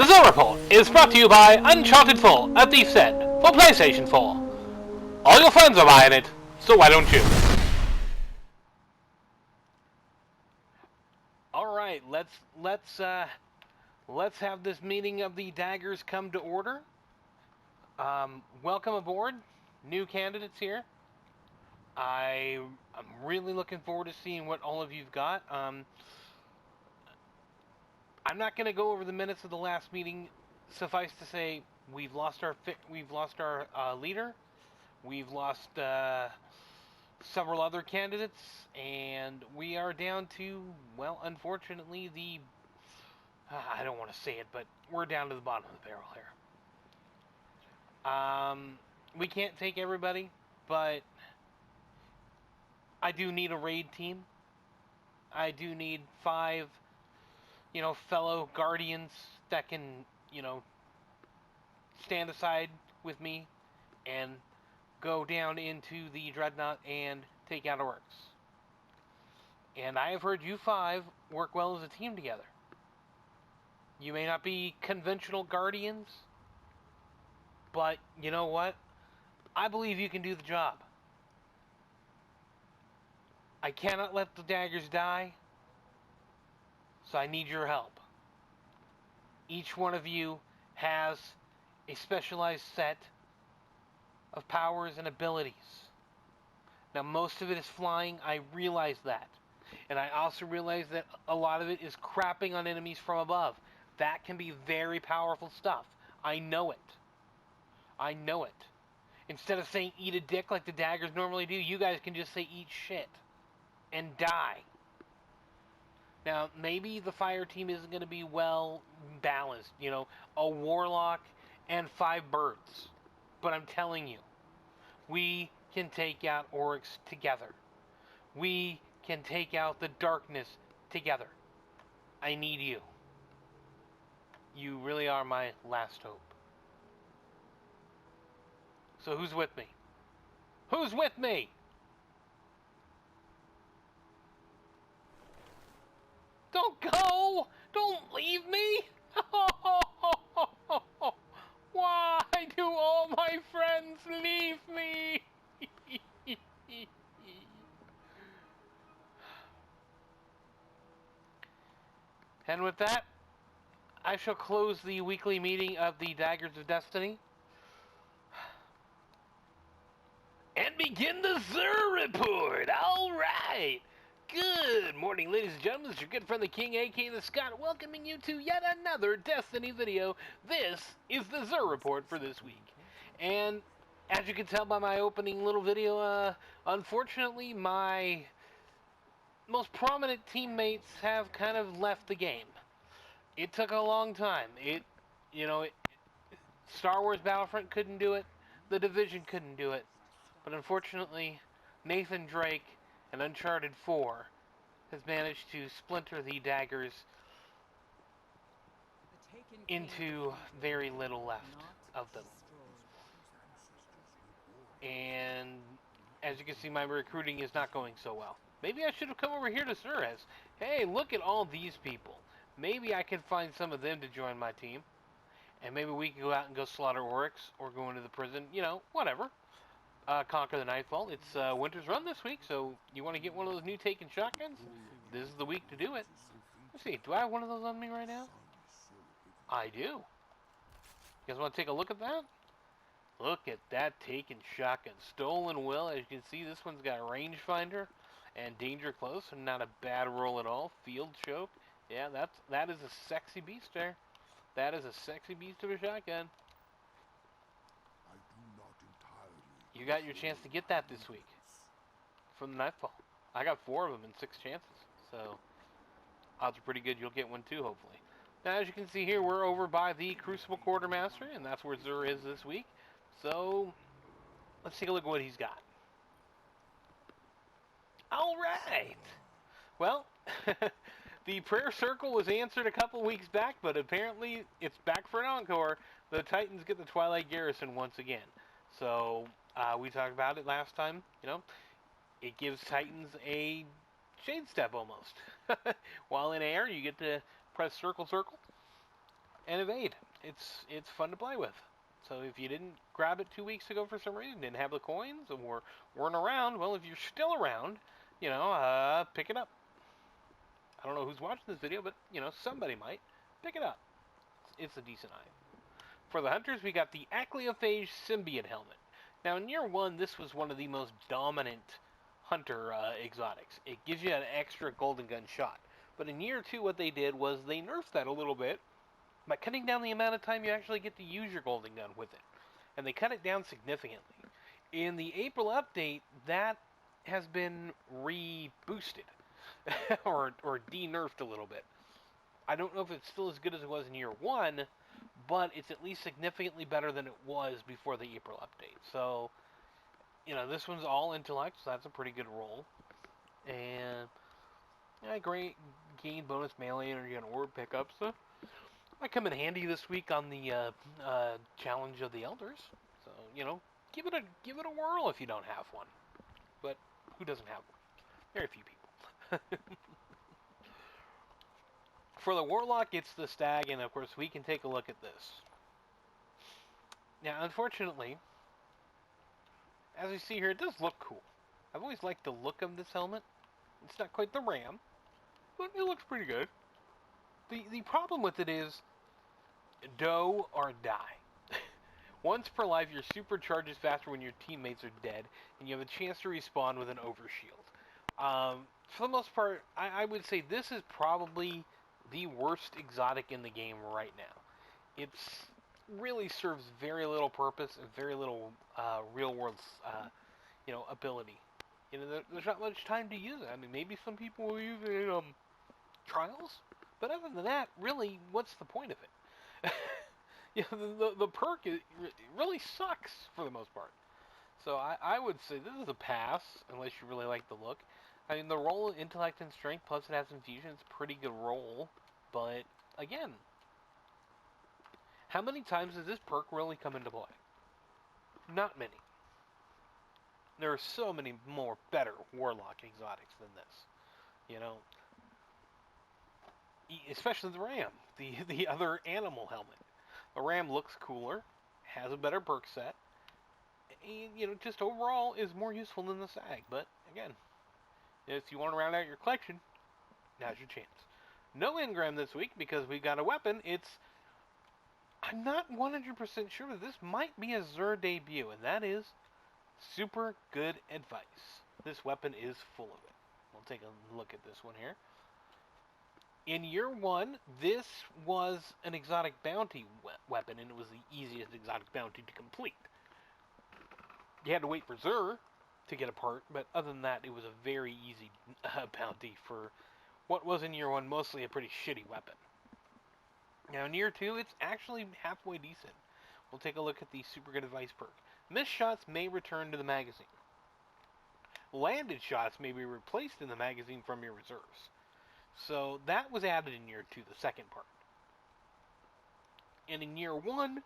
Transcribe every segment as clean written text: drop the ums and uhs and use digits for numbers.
Xur Report is brought to you by Uncharted 4 at Thief's End for PlayStation 4. All your friends are buying it, so why don't you? Alright, let's have this meeting of the daggers come to order. Welcome aboard, new candidates here. I'm really looking forward to seeing what all of you've got. I'm not going to go over the minutes of the last meeting. Suffice to say, we've lost our leader. We've lost several other candidates, and we are down to, well, unfortunately, I don't want to say it, but we're down to the bottom of the barrel here. We can't take everybody, but I do need a raid team. I do need 5, fellow guardians that can, stand aside with me and go down into the Dreadnought and take out orcs. And I have heard you 5 work well as a team together. You may not be conventional guardians, but you know what? I believe you can do the job. I cannot let the daggers die, so I need your help. Each one of you has a specialized set of powers and abilities. Now, most of it is flying, I realize that. And I also realize that a lot of it is crapping on enemies from above. That can be very powerful stuff. I know it. I know it. Instead of saying eat a dick like the daggers normally do, you guys can just say eat shit and die. Now, maybe the fire team isn't going to be well balanced. A warlock and 5 birds. But I'm telling you, we can take out orcs together. We can take out the darkness together. I need you. You really are my last hope. So who's with me? Who's with me? Don't go! Don't leave me! Why do all my friends leave me? And with that, I shall close the weekly meeting of the Daggers of Destiny and begin the Xur Report. All right. Good morning, ladies and gentlemen. It's your good friend, the King, a.k.a. the Scott, welcoming you to yet another Destiny video. This is the Xur Report for this week. And as you can tell by my opening little video, unfortunately, my most prominent teammates have kind of left the game. It took a long time. Star Wars Battlefront couldn't do it. The Division couldn't do it. But unfortunately, Nathan Drake and Uncharted 4 has managed to splinter the daggers into very little left of them. And as you can see, my recruiting is not going so well. Maybe I should have come over here to Suez. Hey, look at all these people. Maybe I can find some of them to join my team. And maybe we can go out and go slaughter orcs or go into the prison. Whatever. Conquer the Nightfall. It's Winter's Run this week, so you want to get one of those new Taken shotguns? This is the week to do it. Let's see, do I have one of those on me right now? I do. You guys want to take a look at that? Look at that Taken shotgun. Stolen Will. As you can see, this one's got a rangefinder and danger close, so not a bad roll at all. Field choke. Yeah, that is a sexy beast there. That is a sexy beast of a shotgun. You got your chance to get that this week from the Nightfall. I got 4 of them in 6 chances, so odds are pretty good you'll get one too, hopefully. Now, as you can see here, we're over by the Crucible Quartermaster, and that's where Xur is this week. So let's take a look at what he's got. All right. Well, the prayer circle was answered a couple weeks back, but apparently it's back for an encore. The Titans get the Twilight Garrison once again. So we talked about it last time. It gives Titans a shade step almost. While in air, you get to press circle, circle, and evade. It's fun to play with. So if you didn't grab it 2 weeks ago for some reason, didn't have the coins, or weren't around, well, if you're still around, pick it up. I don't know who's watching this video, but somebody might pick it up. It's a decent item. For the hunters, we got the Acleophage Symbiote helmet. Now, in year one, this was one of the most dominant hunter exotics. It gives you an extra golden gun shot. But in year two, what they did was they nerfed that a little bit by cutting down the amount of time you actually get to use your golden gun with it. And they cut it down significantly. In the April update, that has been re-boosted or de-nerfed a little bit. I don't know if it's still as good as it was in year one, but it's at least significantly better than it was before the April update. So, this one's all intellect, so that's a pretty good roll. And great gain bonus melee energy on orb pickups. So might come in handy this week on the challenge of the elders. So give it a whirl if you don't have one. But who doesn't have one? Very few people. For the warlock, it's the stag, and of course we can take a look at this. Now, unfortunately, as you see here, it does look cool. I've always liked the look of this helmet. It's not quite the ram, but it looks pretty good. The problem with it is doe or die. Once per life, your super charges faster when your teammates are dead, and you have a chance to respawn with an overshield. For the most part, I would say this is probably the worst exotic in the game right now. It's really serves very little purpose and very little real world ability. There's not much time to use it. I mean, maybe some people will use it in trials, but other than that, really, what's the point of it? The perk really sucks for the most part. So I would say this is a pass unless you really like the look. I mean, the roll of intellect and strength, plus it has infusion, it's a pretty good roll. But, again, how many times does this perk really come into play? Not many. There are so many more better warlock exotics than this. Especially the ram, the other animal helmet. The ram looks cooler, has a better perk set, and, just overall is more useful than the sag. But, again, if you want to round out your collection, now's your chance. No engram this week because we got a weapon. I'm not 100% sure, but this might be a Xur debut, and that is super good advice. This weapon is full of it. We'll take a look at this one here. In year one, this was an exotic bounty weapon, and it was the easiest exotic bounty to complete. You had to wait for Xur to get a part, but other than that, it was a very easy bounty for what was in year one mostly a pretty shitty weapon. Now in year two, it's actually halfway decent. We'll take a look at the super good advice perk. Missed shots may return to the magazine. Landed shots may be replaced in the magazine from your reserves. So that was added in year two, the second part. And in year one,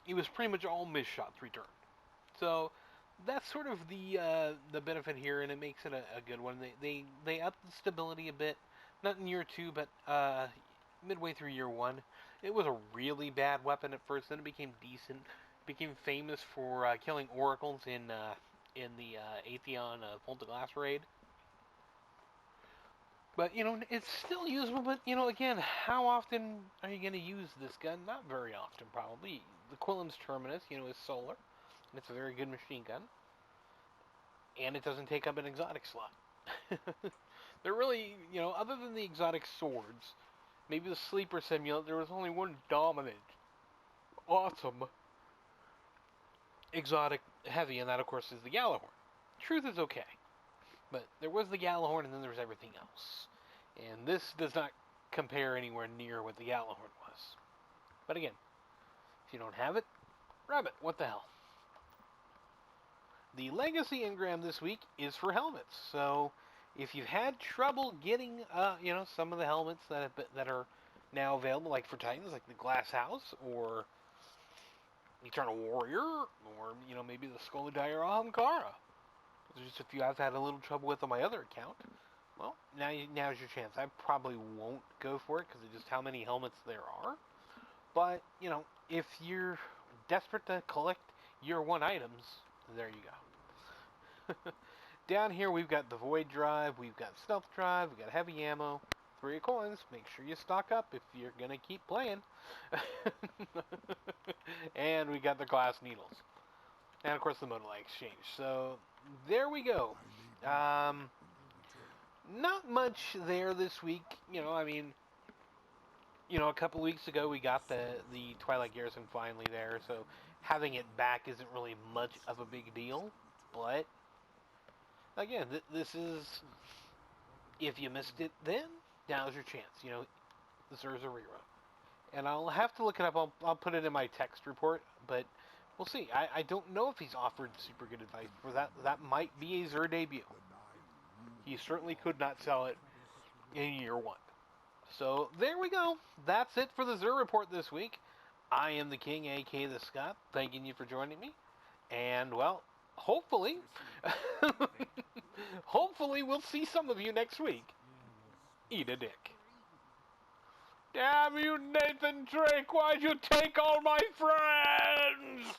it was pretty much all missed shots returned. So that's sort of the benefit here, and it makes it a good one. They upped the stability a bit. Not in year two, but midway through year one. It was a really bad weapon at first, then it became decent. It became famous for killing oracles in the Atheon Polterglass raid. But, it's still usable, but, again, how often are you going to use this gun? Not very often, probably. The Quillen's Terminus, is solar, and it's a very good machine gun. And it doesn't take up an exotic slot. They're really, other than the exotic swords, maybe the sleeper simulant, there was only one dominant, awesome, exotic heavy, and that, of course, is the Gjallarhorn. Truth is okay. But there was the Gjallarhorn, and then there was everything else. And this does not compare anywhere near what the Gjallarhorn was. But again, if you don't have it, grab it. What the hell? The Legacy engram this week is for helmets. So if you've had trouble getting, some of the helmets that are now available, like for Titans, like the Glass House, or Eternal Warrior, or, maybe the Skull of Dire Ahamkara. There's just a few I've had a little trouble with on my other account. Well, now's your chance. I probably won't go for it because of just how many helmets there are. But, you know, if you're desperate to collect year 1 items, there you go. Down here we've got the Void Drive, we've got Stealth Drive, we've got Heavy Ammo, 3 coins. Make sure you stock up if you're going to keep playing. And we got the Glass Needles. And of course the Modal Exchange. So there we go. Not much there this week. You know, I mean, you know, a couple weeks ago we got the Twilight Garrison finally there, so having it back isn't really much of a big deal. But again, this is, if you missed it then, now's your chance. You know, this is a rerun. And I'll have to look it up. I'll put it in my text report, but we'll see. I don't know if he's offered super good advice for that. That might be a Xur debut. He certainly could not sell it in year 1. So there we go. That's it for the Xur Report this week. I am the King, aka the Scott, thanking you for joining me. And, well, hopefully, hopefully we'll see some of you next week. Eat a dick. Damn you, Nathan Drake, why'd you take all my friends?